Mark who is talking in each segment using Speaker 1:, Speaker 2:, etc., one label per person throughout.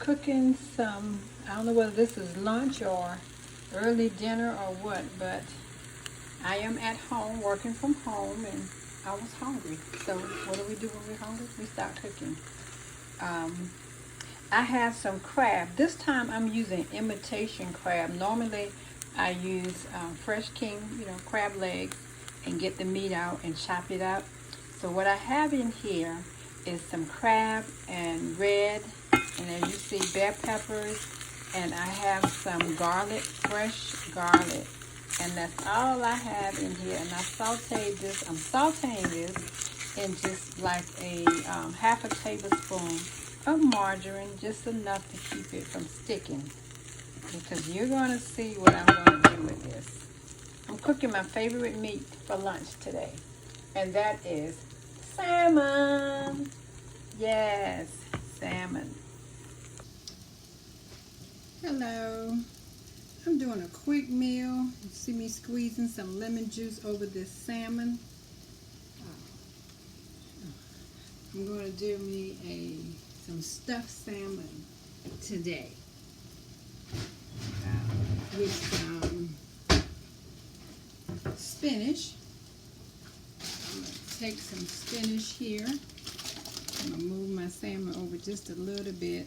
Speaker 1: cooking some, I don't know whether this is lunch or early dinner or what, but I am at home working from home and I was hungry. So what do we do when we're hungry? We start cooking. Um, I have some crab. This time I'm using imitation crab. Normally I use fresh king, crab legs and get the meat out and chop it up. So what I have in here is some crab and red, and as you see, bell peppers, and I have some garlic, fresh garlic, and that's all I have in here. And I sauteed this. I'm sauteing this in just like a half a tablespoon of margarine, just enough to keep it from sticking, because you're going to see what I'm going to do with this. I'm cooking my favorite meat for lunch today, and that is salmon. Yes, salmon. Hello. I'm doing a quick meal. You see me squeezing some lemon juice over this salmon. I'm going to do me some stuffed salmon today with some spinach. I'm going to take some spinach here. I'm going to move my salmon over just a little bit.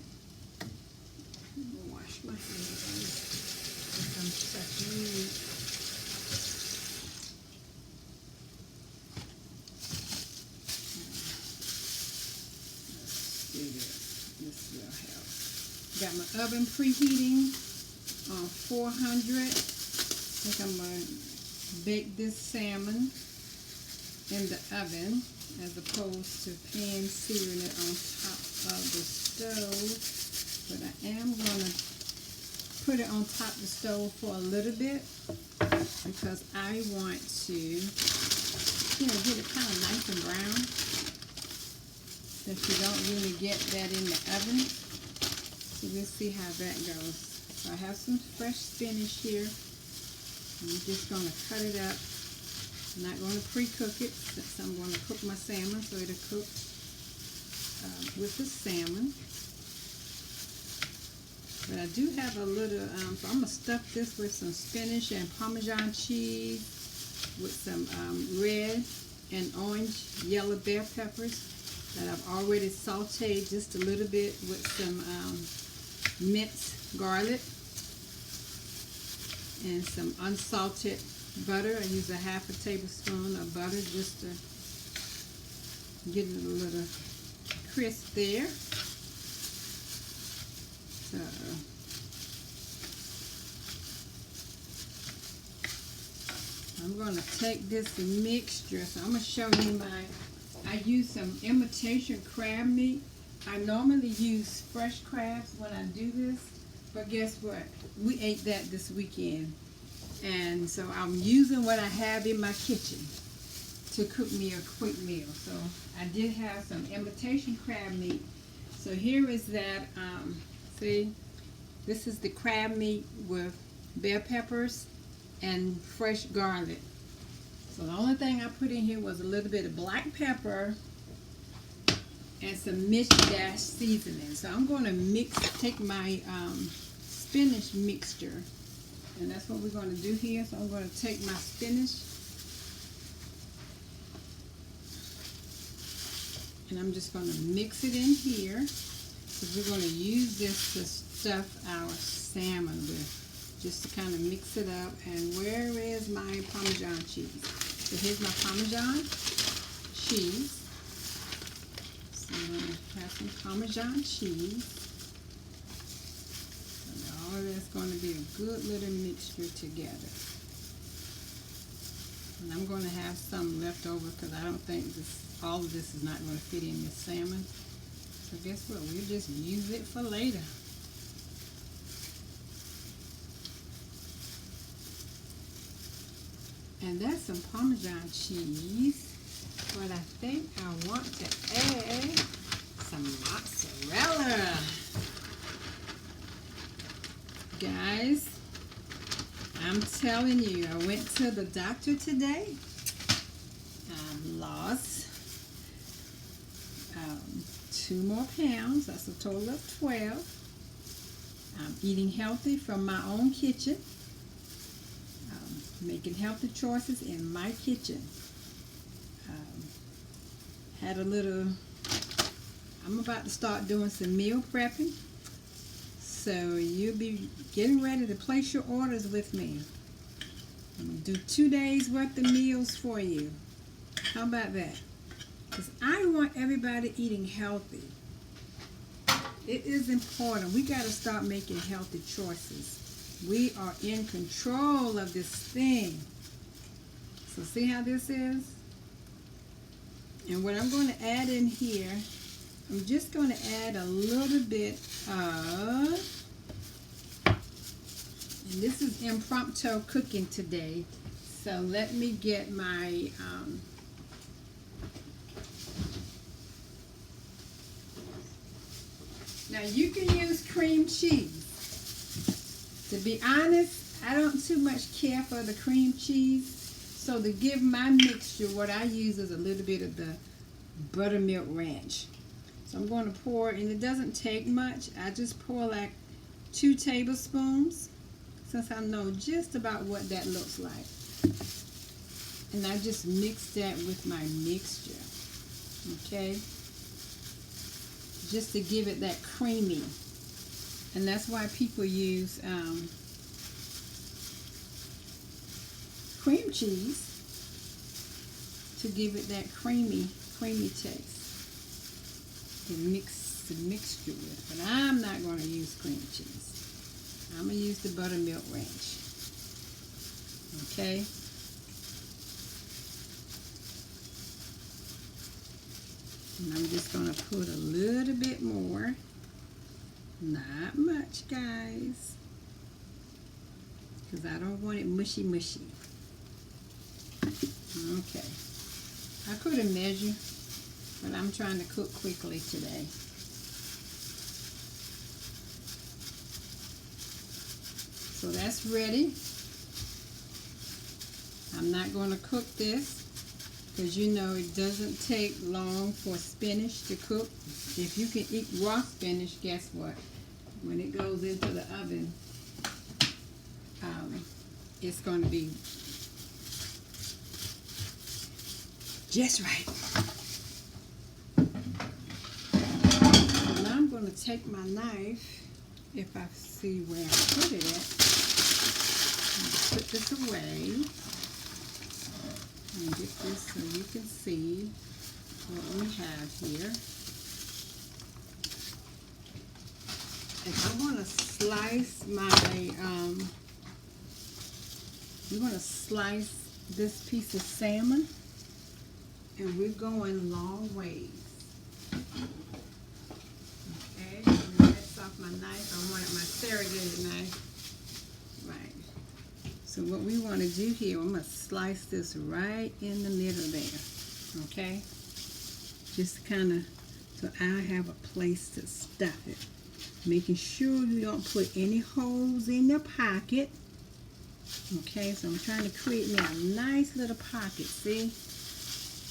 Speaker 1: I'm going to wash my hands with some stuffed. This will help. Got my oven preheating on 400. I think I'm going to bake this salmon in the oven as opposed to pan searing it on top of the stove. But I am going to put it on top of the stove for a little bit because I want to, get it kind of nice and brown. Since you don't really get that in the oven. So we'll see how that goes. So I have some fresh spinach here. I'm just going to cut it up. I'm not going to pre-cook it since I'm going to cook my salmon, so it'll cook with the salmon. But I do have a little, so I'm going to stuff this with some spinach and Parmesan cheese with some red and orange yellow bell peppers that I've already sauteed just a little bit with some minced garlic and some unsalted butter. I use a half a tablespoon of butter just to get it a little crisp there. So I'm going to take this mixture. So I'm going to show you I use some imitation crab meat. I normally use fresh crabs when I do this, but guess what? We ate that this weekend. And so I'm using what I have in my kitchen to cook me a quick meal. So I did have some imitation crab meat. So here is that, see, this is the crab meat with bell peppers and fresh garlic. So the only thing I put in here was a little bit of black pepper and some dash seasoning. So I'm going to take my spinach mixture, and that's what we're going to do here. So I'm going to take my spinach and I'm just going to mix it in here because we're going to use this to stuff our salmon with. Just to kind of mix it up. And where is my Parmesan cheese? So here's my Parmesan cheese. So I'm going to have some Parmesan cheese. And all of that's going to be a good little mixture together. And I'm going to have some left over because I don't think all of this is not going to fit in this salmon. So guess what? We'll just use it for later. And that's some Parmesan cheese. But I think I want to add some mozzarella. Guys, I'm telling you, I went to the doctor today. I've lost 2 more pounds. That's a total of 12. I'm eating healthy from my own kitchen, making healthy choices in my kitchen. Had a little, I'm about to start doing some meal prepping, so you'll be getting ready to place your orders with me. I'm going to do 2 days worth of meals for you. How about that? Because I want everybody eating healthy. It is important. We got to start making healthy choices. We are in control of this thing. So see how this is? And what I'm going to add in here, I'm just going to add a little bit of, and this is impromptu cooking today, so let me get my, now you can use cream cheese. To be honest, I don't too much care for the cream cheese. So to give my mixture, what I use is a little bit of the buttermilk ranch. So I'm going to pour, and it doesn't take much. I just pour like 2 tablespoons, since I know just about what that looks like. And I just mix that with my mixture, okay? Just to give it that creamy. And that's why people use cream cheese to give it that creamy taste to mix the mixture with. But I'm not going to use cream cheese. I'm going to use the buttermilk ranch. Okay? And I'm just going to put a little bit more. Not much, guys. Because I don't want it mushy. Okay. I could have measured, but I'm trying to cook quickly today. So that's ready. I'm not going to cook this because you know it doesn't take long for spinach to cook. If you can eat raw spinach, guess what? When it goes into the oven, it's going to be just right. So now I'm going to take my knife, if I see where I put it at, put this away and get this so you can see what we have here. And I want to slice my, we're going to slice this piece of salmon, and we're going long ways. Okay, that's off my knife. I wanted my serrated knife. Right. So what we want to do here, I'm going to slice this right in the middle there. Okay? Just kind of, so I have a place to stuff it. Making sure you don't put any holes in your pocket. Okay, so I'm trying to create me a nice little pocket, see?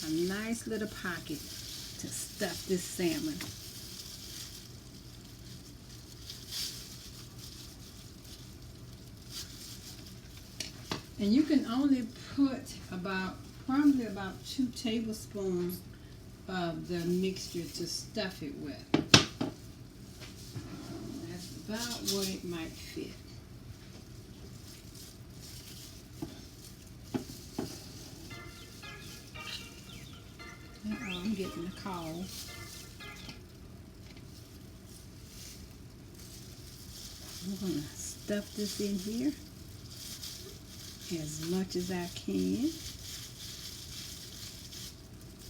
Speaker 1: A nice little pocket to stuff this salmon. And you can only put probably about 2 tablespoons of the mixture to stuff it with. That's about what it might fit. I'm getting a call. I'm going to stuff this in here as much as I can.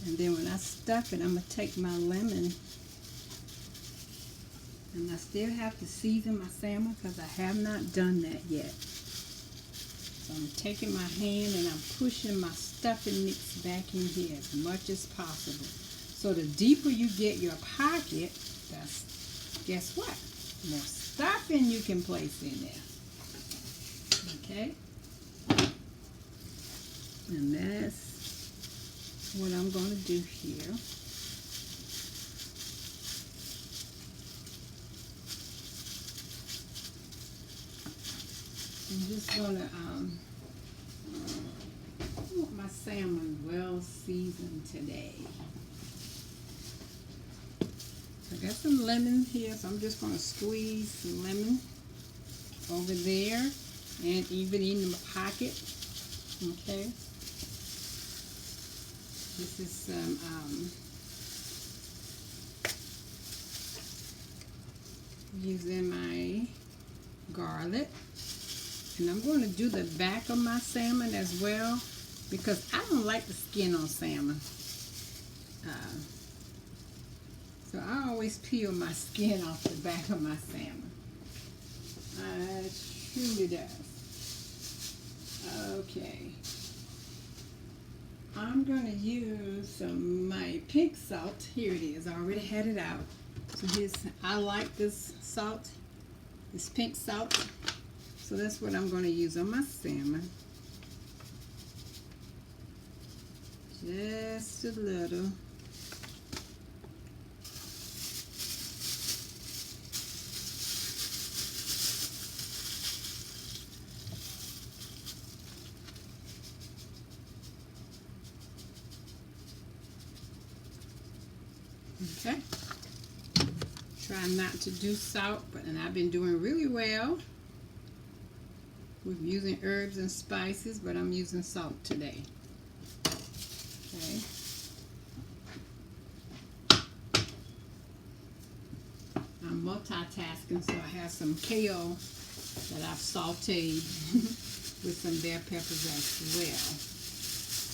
Speaker 1: And then when I stuff it, I'm going to take my lemon, and I still have to season my salmon because I have not done that yet. So I'm taking my hand and I'm pushing my stuffing mix back in here as much as possible. So the deeper you get your pocket, that's, guess what? More stuffing you can place in there. Okay? And that's what I'm going to do here. I'm just gonna I want my salmon well seasoned today. I got some lemon here, so I'm just gonna squeeze some lemon over there and even in the pocket. Okay. This is some using my garlic. And I'm going to do the back of my salmon as well because I don't like the skin on salmon. So I always peel my skin off the back of my salmon. It truly does. Okay. I'm going to use my pink salt. Here it is. I already had it out. So I like this salt, this pink salt. So that's what I'm going to use on my salmon. Just a little. Okay. Try not to do salt, and I've been doing really well with using herbs and spices, but I'm using salt today. Okay. I'm multitasking, so I have some kale that I've sauteed with some bell peppers as well.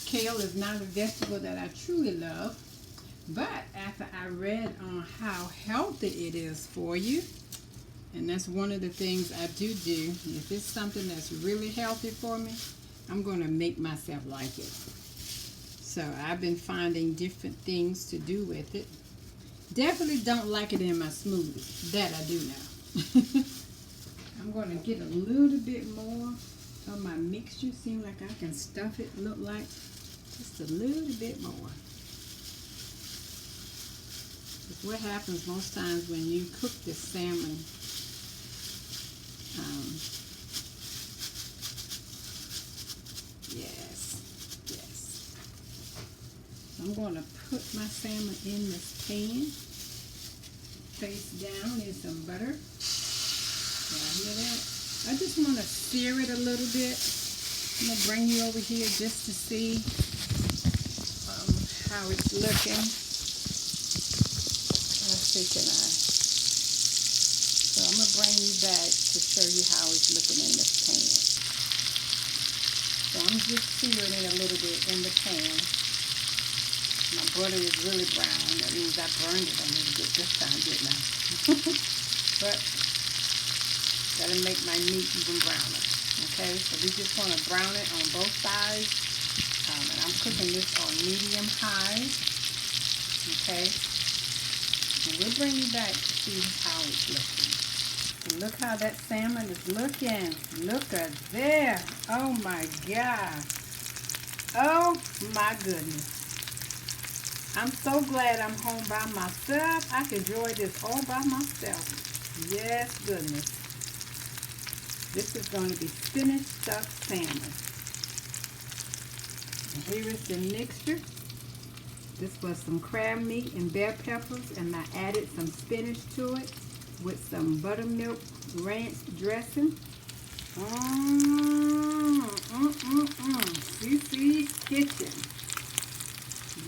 Speaker 1: Kale is not a vegetable that I truly love, but after I read on how healthy it is for you, and that's one of the things I do. If it's something that's really healthy for me, I'm going to make myself like it. So I've been finding different things to do with it. Definitely don't like it in my smoothies. That I do know. I'm going to get a little bit more of my mixture. Seems like I can stuff it, look like just a little bit more. What happens most times when you cook the salmon, yes. So I'm going to put my salmon in this pan, face down in some butter. Y'all hear that? I just want to sear it a little bit. I'm going to bring you over here just to see how it's looking. So I'm going to bring you back to show you how it's looking in this pan. So I'm just searing it a little bit in the pan. My butter is really brown. That means I burned it a little bit this time, didn't I? But that'll make my meat even browner. Okay, so we just want to brown it on both sides. And I'm cooking this on medium high. Okay. And we'll bring you back to see how it's looking. And look how that salmon is looking. Look at there. Oh my God. Oh my goodness. I'm so glad I'm home by myself. I can enjoy this all by myself. Yes, goodness. This is going to be spinach stuffed salmon. And here is the mixture. This was some crab meat and bell peppers, and I added some spinach to it with some buttermilk ranch dressing. CC's Kitchen.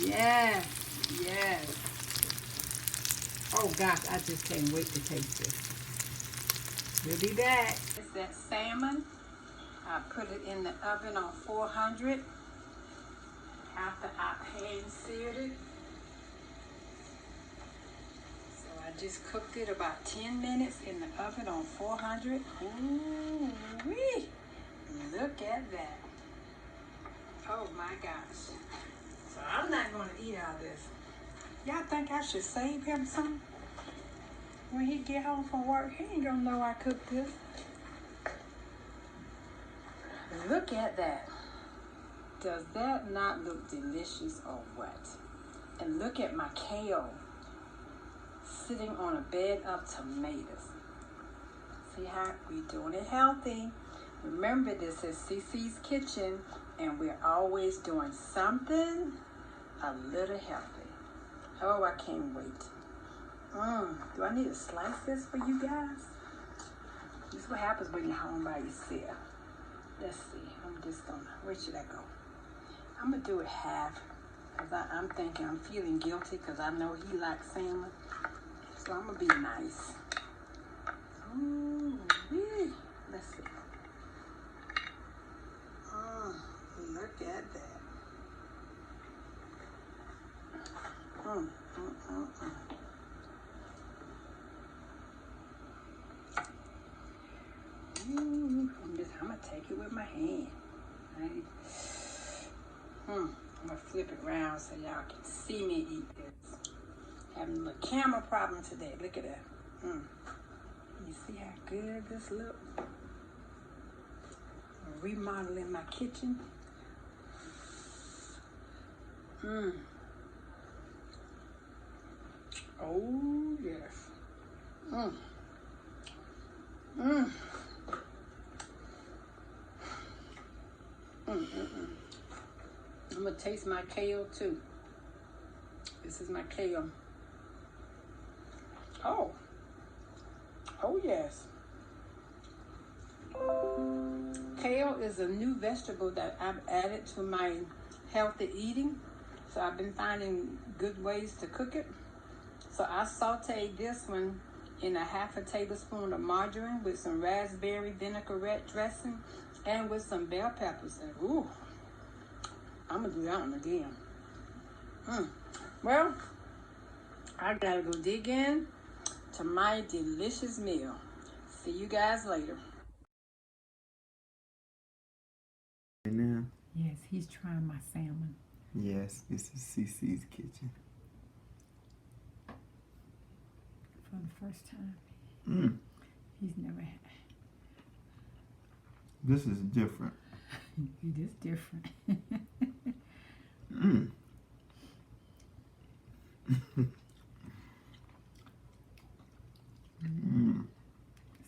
Speaker 1: Yes, yes. Oh gosh, I just can't wait to taste this. We'll be back. It's that salmon. I put it in the oven on 400. After I pan-seared it. So I just cooked it about 10 minutes in the oven on 400. Ooh-wee! Look at that. Oh my gosh. So I'm not going to eat all this. Y'all think I should save him some? When he get home from work, he ain't going to know I cooked this. Look at that. Does that not look delicious or what? And look at my kale sitting on a bed of tomatoes. See how we're doing it healthy. Remember, this is CC's Kitchen, and we're always doing something a little healthy. Oh, I can't wait. Do I need to slice this for you guys? This is what happens when you're home by yourself. Let's see. I'm just gonna, where should I go? I'm gonna do it half, because I'm thinking, I'm feeling guilty because I know he likes salmon. So I'm gonna be nice. Ooh, let's see. Look at that. I'm gonna take it with my hand. Right? I'm gonna flip it around so y'all can see me eat this. Having a little camera problem today. Look at that. You see how good this looks? I'm remodeling my kitchen. Oh yes. I'm gonna taste my kale too. This is my kale. Oh yes. Kale is a new vegetable that I've added to my healthy eating. So I've been finding good ways to cook it. So I sauteed this one in a half a tablespoon of margarine with some raspberry vinaigrette dressing and with some bell peppers. And ooh, I'm gonna do that one again. Well, I gotta go dig in to my delicious meal. See you guys later.
Speaker 2: Now?
Speaker 1: Yes, he's trying my salmon.
Speaker 2: Yes, this is CC's Kitchen.
Speaker 1: For the first time. He's never had.
Speaker 2: This is different.
Speaker 1: It is different.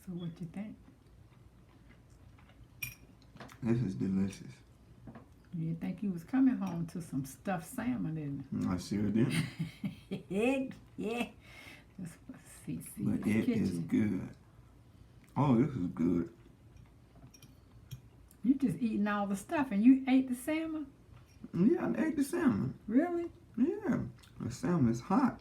Speaker 1: So what you think?
Speaker 2: This is delicious.
Speaker 1: You didn't think you was coming home to some stuffed salmon, didn't
Speaker 2: I sure did.
Speaker 1: you? Yeah. That's what CC's
Speaker 2: But it
Speaker 1: Kitchen.
Speaker 2: is good. Oh, this is good.
Speaker 1: You just eating all the stuff and you ate the salmon?
Speaker 2: Yeah, I ate the salmon.
Speaker 1: Really?
Speaker 2: Yeah, the salmon is hot.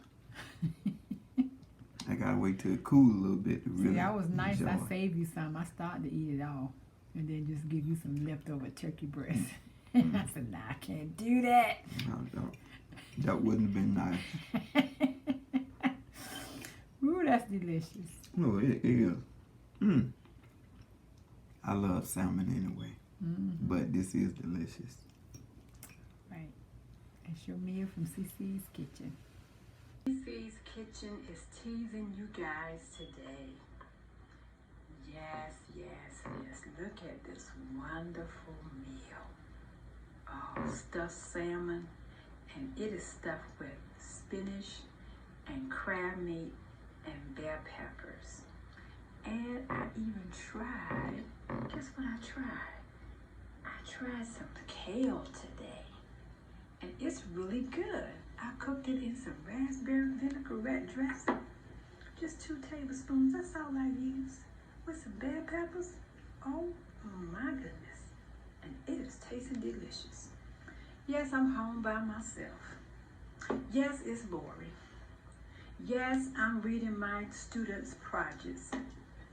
Speaker 2: I gotta wait till it cools a little bit to really
Speaker 1: See, I was nice.
Speaker 2: enjoy.
Speaker 1: I saved you some. I started to eat it all and then just give you some leftover turkey breast. I said, nah, I can't do that.
Speaker 2: No, that wouldn't have been nice.
Speaker 1: Ooh, that's delicious.
Speaker 2: Oh, it is. I love salmon anyway, but this is delicious.
Speaker 1: Right. That's your meal from CC's Kitchen. CC's Kitchen is teasing you guys today. Yes. Look at this wonderful meal. Oh, stuffed salmon, and it is stuffed with spinach and crab meat and bell peppers. And I even tried, guess what I tried? I tried some kale today, and it's really good. I cooked it in some raspberry vinaigrette dressing. Just 2 tablespoons, that's all I used. With some bell peppers. Oh my goodness. And it is tasting delicious. Yes, I'm home by myself. Yes, it's boring. Yes, I'm reading my students' projects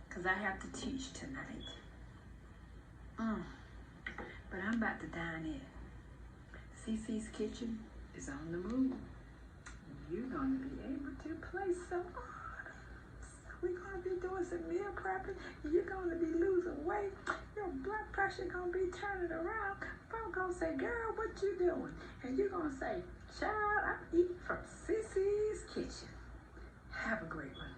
Speaker 1: because I have to teach tonight. But I'm about to dine in. CC's Kitchen is on the move. You're going to be able to play some art. We're going to be doing some meal prepping. You're going to be losing weight. Your blood pressure going to be turning around. I'm going to say, girl, what you doing? And you're going to say, child, I'm eating from CC's Kitchen. Have a great one.